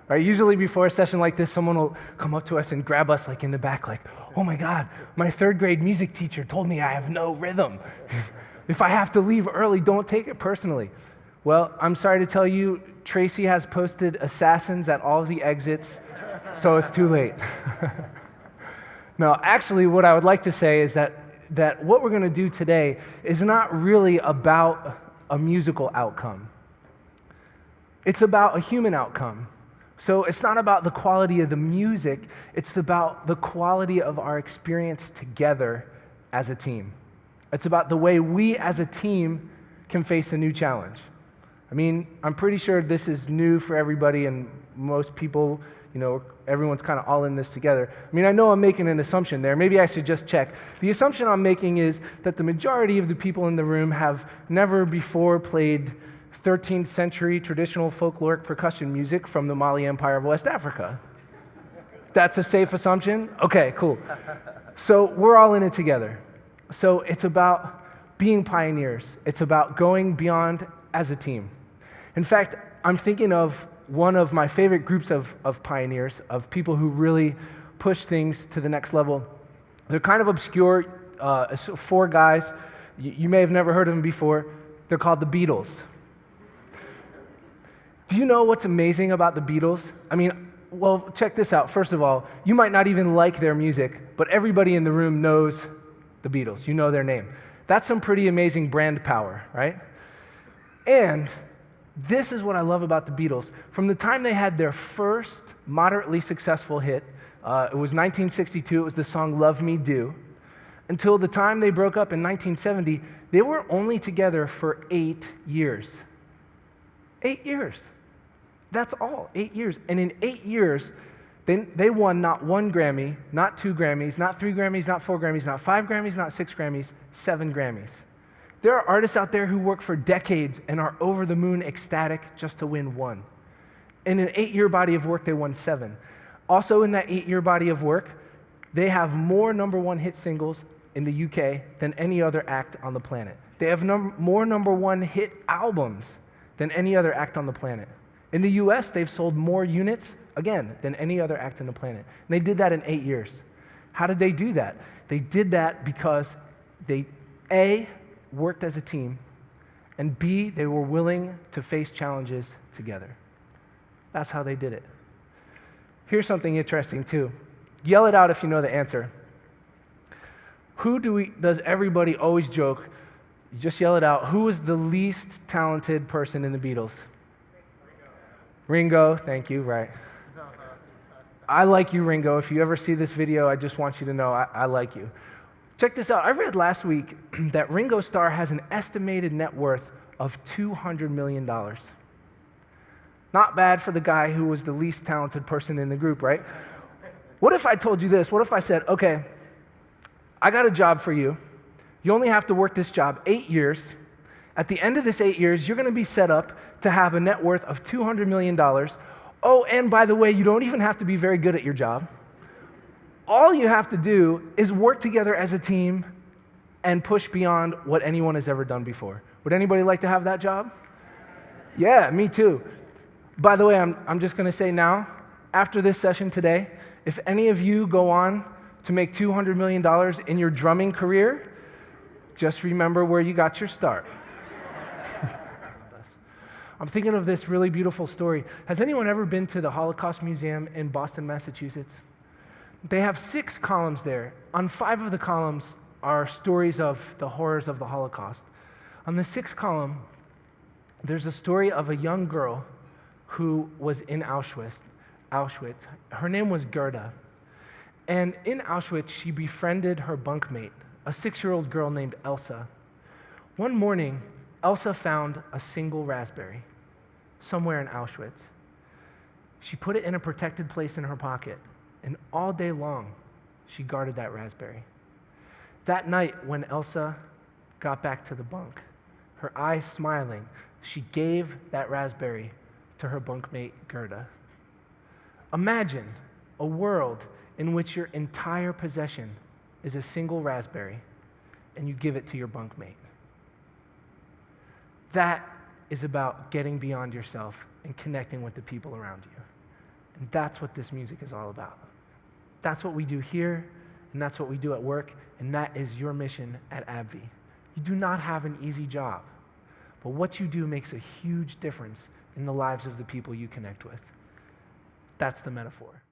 Right? Usually before a session like this, someone will come up to us and grab us like in the back, like, oh my God, my third grade music teacher told me I have no rhythm. If I have to leave early, don't take it personally. Well, I'm sorry to tell you, Tracy has posted assassins at all of the exits, so it's too late. No, actually, what I would like to say is that what we're going to do today is not really about a musical outcome. It's about a human outcome. So it's not about the quality of the music, it's about the quality of our experience together as a team. It's about the way we as a team can face a new challenge. I mean, I'm pretty sure this is new for everybody and most people, everyone's kind of all in this together. I mean, I know I'm making an assumption there. Maybe I should just check. The assumption I'm making is that the majority of the people in the room have never before played 13th century traditional folkloric percussion music from the Mali Empire of West Africa. That's a safe assumption? Okay, cool. So we're all in it together. So it's about being pioneers. It's about going beyond as a team. In fact, I'm thinking of one of my favorite groups of pioneers, of people who really push things to the next level. They're kind of obscure, 4 guys. You may have never heard of them before. They're called the Beatles. Do you know what's amazing about the Beatles? I mean, well, check this out. First of all, you might not even like their music, but everybody in the room knows the Beatles. You know their name. That's some pretty amazing brand power, right? And this is what I love about the Beatles. From the time they had their first moderately successful hit, it was 1962, it was the song Love Me Do, until the time they broke up in 1970, they were only together for 8 years. 8 years. That's all, 8 years. And in 8 years, they won not 1 Grammy, not 2 Grammys, not 3 Grammys, not 4 Grammys, not 5 Grammys, not 6 Grammys, 7 Grammys. There are artists out there who work for decades and are over the moon ecstatic just to win 1. In an 8-year body of work, they won 7. Also in that 8-year body of work, they have more number 1 hit singles in the UK than any other act on the planet. They have more number 1 hit albums than any other act on the planet. In the US, they've sold more units, again, than any other act on the planet. And they did that in 8 years. How did they do that? They did that because they, A, worked as a team, and B, they were willing to face challenges together. That's how they did it. Here's something interesting, too. Yell it out if you know the answer. Does everybody always joke? You just yell it out. Who is the least talented person in the Beatles? Ringo, thank you, right. I like you, Ringo. If you ever see this video, I just want you to know I like you. Check this out. I read last week that Ringo Starr has an estimated net worth of $200 million. Not bad for the guy who was the least talented person in the group, right? What if I told you this? What if I said, okay, I got a job for you. You only have to work this job 8 years. At the end of this 8 years, you're going to be set up to have a net worth of $200 million. Oh, and by the way, you don't even have to be very good at your job. All you have to do is work together as a team and push beyond what anyone has ever done before. Would anybody like to have that job? Yeah, me too. By the way, I'm just going to say now, after this session today, if any of you go on to make $200 million in your drumming career, just remember where you got your start. I'm thinking of this really beautiful story. Has anyone ever been to the Holocaust Museum in Boston, Massachusetts? They have 6 columns there. On 5 of the columns are stories of the horrors of the Holocaust. On the 6th column, there's a story of a young girl who was in Auschwitz. Her name was Gerda. And in Auschwitz, she befriended her bunkmate, a 6-year-old girl named Elsa. One morning, Elsa found a single raspberry somewhere in Auschwitz. She put it in a protected place in her pocket, and all day long, she guarded that raspberry. That night, when Elsa got back to the bunk, her eyes smiling, she gave that raspberry to her bunkmate, Gerda. Imagine a world in which your entire possession is a single raspberry, and you give it to your bunkmate. That is about getting beyond yourself and connecting with the people around you. And that's what this music is all about. That's what we do here, and that's what we do at work, and that is your mission at AbbVie. You do not have an easy job, but what you do makes a huge difference in the lives of the people you connect with. That's the metaphor.